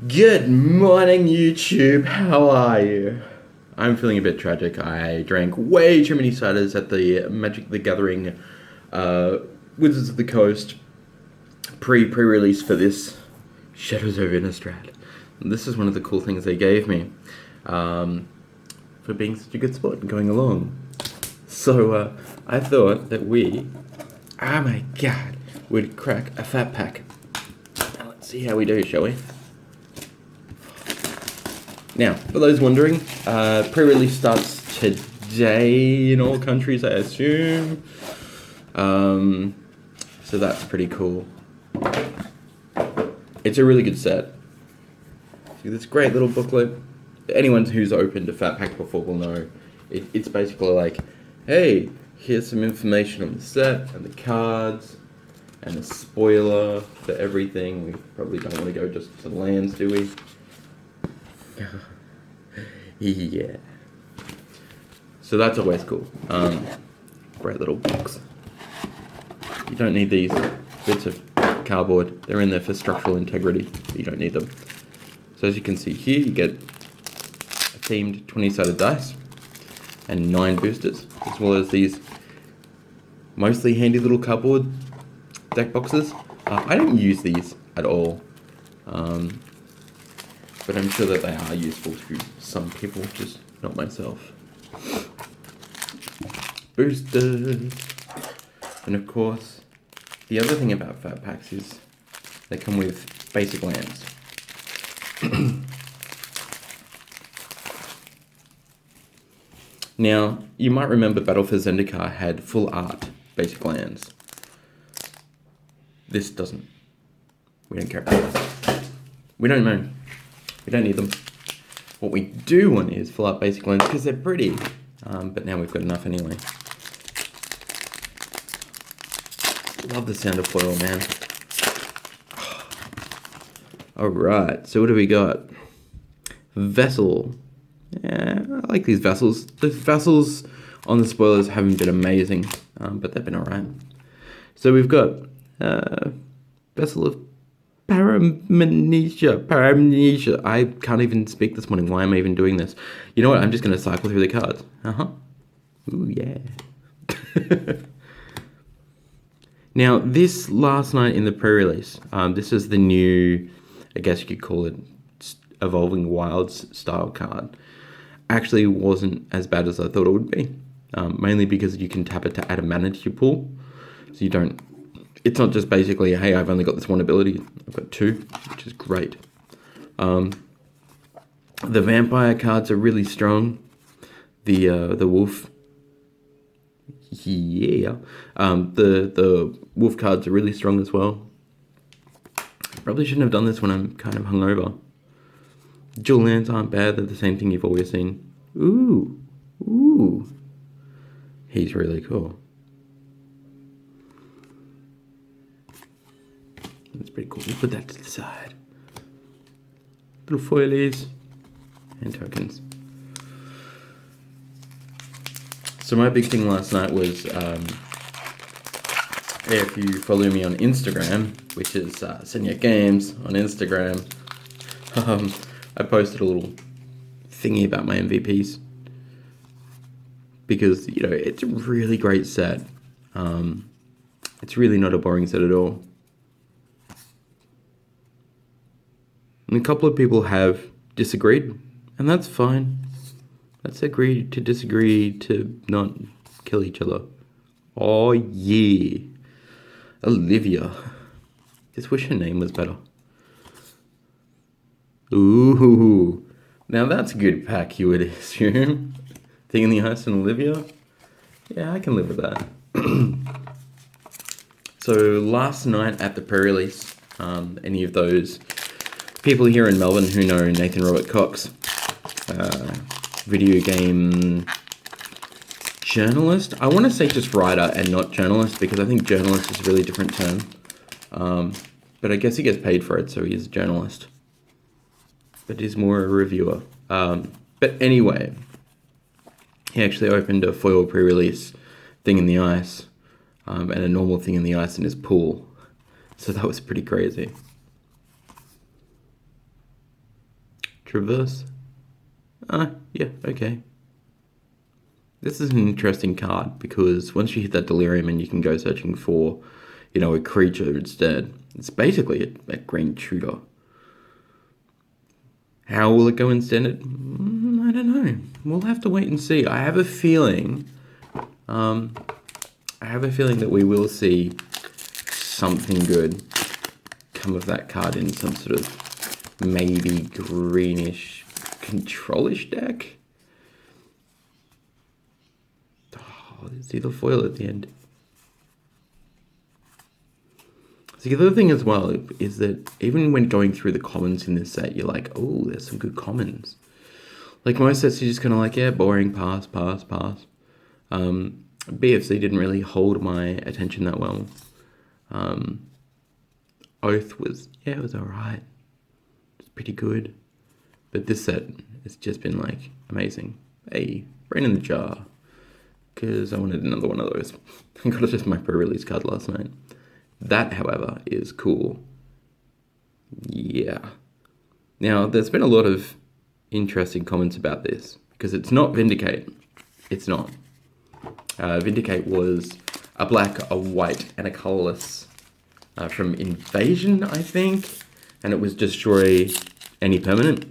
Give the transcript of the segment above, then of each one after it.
Good morning, YouTube. How are you? I'm feeling a bit tragic. I drank way too many ciders at the Magic the Gathering Wizards of the Coast pre-release for this Shadows over Innistrad. And this is one of the cool things they gave me for being such a good sport and going along. So I thought that we, oh my god, would crack a fat pack. Now let's see how we do, shall we? Now, for those wondering, pre-release starts today in all countries, I assume. So that's pretty cool. It's a really good set. See this great little booklet. Anyone who's opened a Fat Pack before will know. It's basically like, hey, here's some information on the set and the cards and a spoiler for everything. We probably don't want to go just to the lands, do we? Yeah. So that's always cool. Great little box. You don't need these bits of cardboard. They're in there for structural integrity. You don't need them. So as you can see here, you get a themed 20-sided dice and 9 boosters, as well as these mostly handy little cardboard deck boxes. I don't use these at all. But I'm sure that they are useful to some people, just not myself. Boosters! And of course, the other thing about Fat Packs is they come with basic lands. Now, you might remember Battle for Zendikar had full art basic lands. This doesn't. We don't care about that. We don't know. We don't need them. What we do want is full art basic lands because they're pretty. But now we've got enough anyway. Love the sound of foil, man. Alright, so what do we got? Vessel. Yeah, I like these vessels. The vessels on the spoilers haven't been amazing, but they've been alright. So we've got Vessel of Paramnesia. I can't even speak this morning. Why am I even doing this? You know what? I'm just going to cycle through the cards. Ooh, yeah. Now, this last night in the pre-release, this is the new, I guess you could call it, Evolving Wilds style card. Actually wasn't as bad as I thought it would be. Mainly because you can tap it to add a mana to your pool. So you don't... It's not just basically, hey, I've only got this one ability. I've got 2, which is great. The vampire cards are really strong. The wolf, yeah. The wolf cards are really strong as well. Probably shouldn't have done this when I'm kind of hungover. Dual lands aren't bad. They're the same thing you've always seen. Ooh. He's really cool. That's pretty cool. We'll put that to the side. Little foilies and tokens. So my big thing last night was, if you follow me on Instagram, which is Senya Games on Instagram, I posted a little thingy about my MVPs. Because, you know, it's a really great set. It's really not a boring set at all. And a couple of people have disagreed, and that's fine. Let's agree to disagree to not kill each other. Oh yeah. Olivia. Just wish her name was better. Ooh. Now that's a good pack, you would assume. Thing in the Ice and Olivia? Yeah, I can live with that. So last night at the pre-release, any of those people here in Melbourne who know Nathan Robert Cox, video game journalist. I want to say just writer and not journalist because I think journalist is a really different term. But I guess he gets paid for it, so he is a journalist. But he's more a reviewer. But anyway, he actually opened a foil pre-release thing in the ice and a normal thing in the ice in his pool. So that was pretty crazy. Traverse. Yeah, okay. This is an interesting card because once you hit that Delirium and you can go searching for, a creature instead, it's basically a green tutor. How will it go in standard? I don't know. We'll have to wait and see. I have a feeling that we will see something good come of that card in some sort of maybe greenish controlish deck. Oh, see the foil at the end. So the other thing as well is that even when going through the commons in this set, you're like, oh, there's some good commons. Like most sets, you're just kind of like, yeah, boring, pass. BFC didn't really hold my attention that well. Oath was, it was alright. It's pretty good. But this set has just been like amazing. Hey, brain in the jar. Because I wanted another one of those. I got it just my pre-release card last night. That, however, is cool. Yeah. Now, there's been a lot of interesting comments about this because it's not Vindicate. It's not. Vindicate was a black, a white, and a colorless from Invasion, I think. And it was destroy any permanent.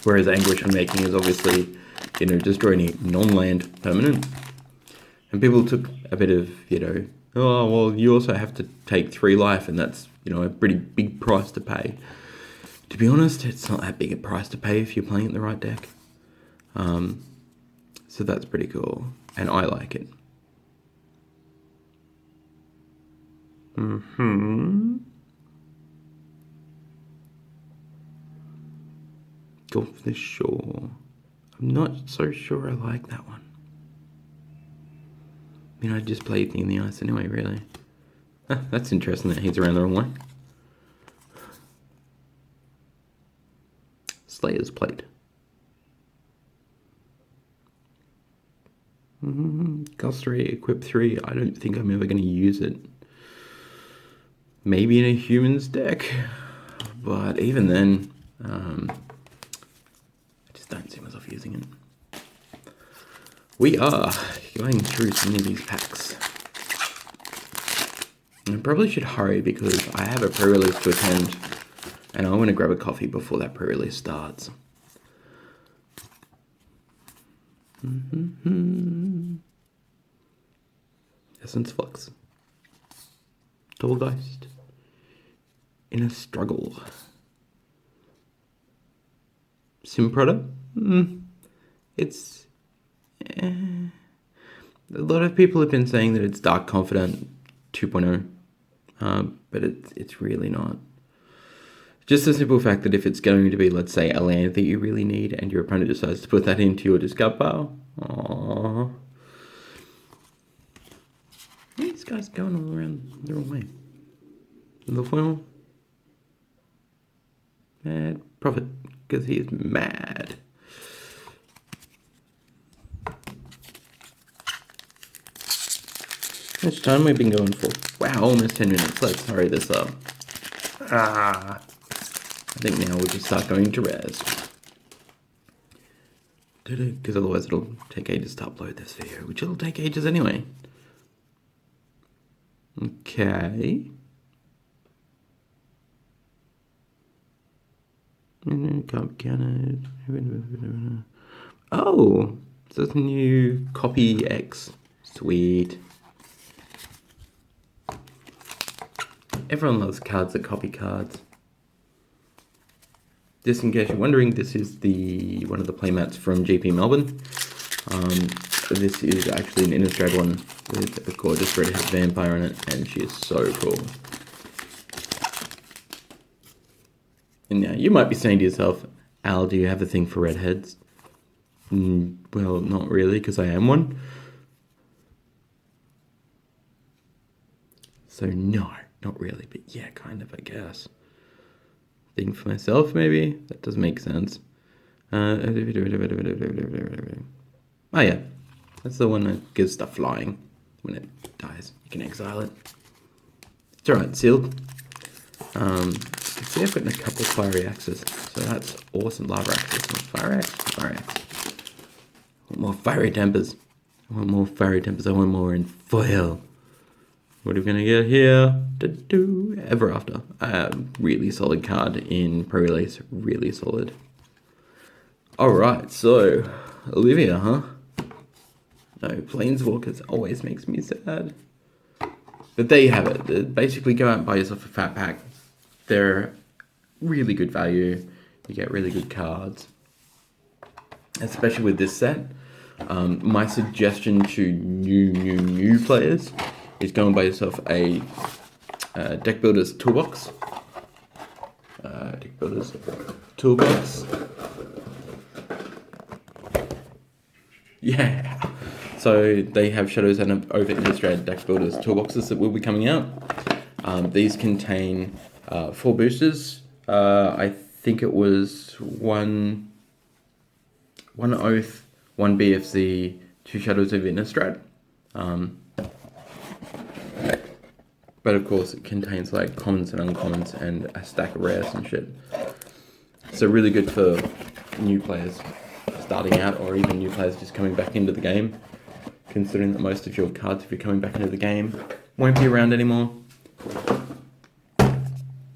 Whereas Anguish Unmaking is obviously, destroy any non-land permanent. And people took a bit of, oh, well, you also have to take 3 life, and that's, a pretty big price to pay. To be honest, it's not that big a price to pay if you're playing it the right deck. So that's pretty cool, and I like it. Gulf the Shore. I'm not so sure I like that one. I just played Thing in the Ice anyway, really. That's interesting that he's around the wrong way. Slayer's Plate. Cost 3, equip 3. I don't think I'm ever going to use it. Maybe in a humans deck. But even then, I just don't see myself using it. We are going through some of these packs. I probably should hurry because I have a pre-release to attend and I want to grab a coffee before that pre-release starts. Essence Flux. Double Ghost. In a Struggle. Simproda? It's... a lot of people have been saying that it's Dark Confidant 2.0, but it's really not. Just the simple fact that if it's going to be, let's say, a land that you really need and your opponent decides to put that into your discard pile, aww. This guy's going all around the wrong way. The foil. Mad Prophet, because he is mad. How much time we've been going for? Wow, almost 10 minutes. Let's hurry this up. I think now we'll just start going to res. Because otherwise it'll take ages to upload this video, which it'll take ages anyway. Okay. Can't count it. Oh, so it's a new copy X. Sweet. Everyone loves cards that copy cards. Just in case you're wondering, this is one of the playmats from GP Melbourne. This is actually an Innistrad one with a gorgeous redhead vampire on it, and she is so cool. And now you might be saying to yourself, Al, do you have a thing for redheads? Well, not really, because I am one. So no, not really, but yeah, kind of, I guess. Thing for myself, maybe? That does make sense. Oh yeah, that's the one that gives stuff flying when it dies. You can exile it. It's alright, sealed. see I've gotten a couple of fiery axes, so that's awesome. Lava axes, fire axe. I want more fiery tempers. I want more in foil. What are we gonna get here? Ever After. Really solid card in pre-release. Really solid. Alright, so Olivia, huh? No, Planeswalkers always makes me sad. But there you have it. Basically, go out and buy yourself a Fat Pack. They're really good value. You get really good cards. Especially with this set. My suggestion to new players is go and buy yourself a Deck Builder's Toolbox. Yeah. So they have Shadows and OVER INNISTRAD Deck Builders Toolboxes that will be coming out. These contain 4 boosters. I think it was one Oath, 1 BFZ, 2 Shadows of Innistrad. But of course it contains like commons and uncommons and a stack of rares and shit. So really good for new players starting out, or even new players just coming back into the game, considering that most of your cards, if you're coming back into the game, won't be around anymore.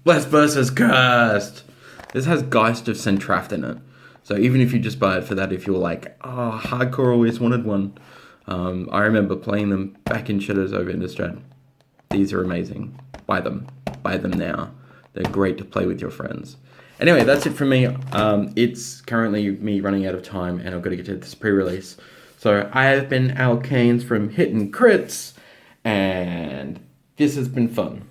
Blessed versus Cursed! This has Geist of Centraft in it. So even if you just buy it for that, if you're like, oh, hardcore always wanted one. I remember playing them back in Shadows over Innistrad. These are amazing. Buy them. Buy them now. They're great to play with your friends. Anyway, that's it from me. It's currently me running out of time, and I've got to get to this pre-release. So I have been Al Keynes from Hitting Crits, and this has been fun.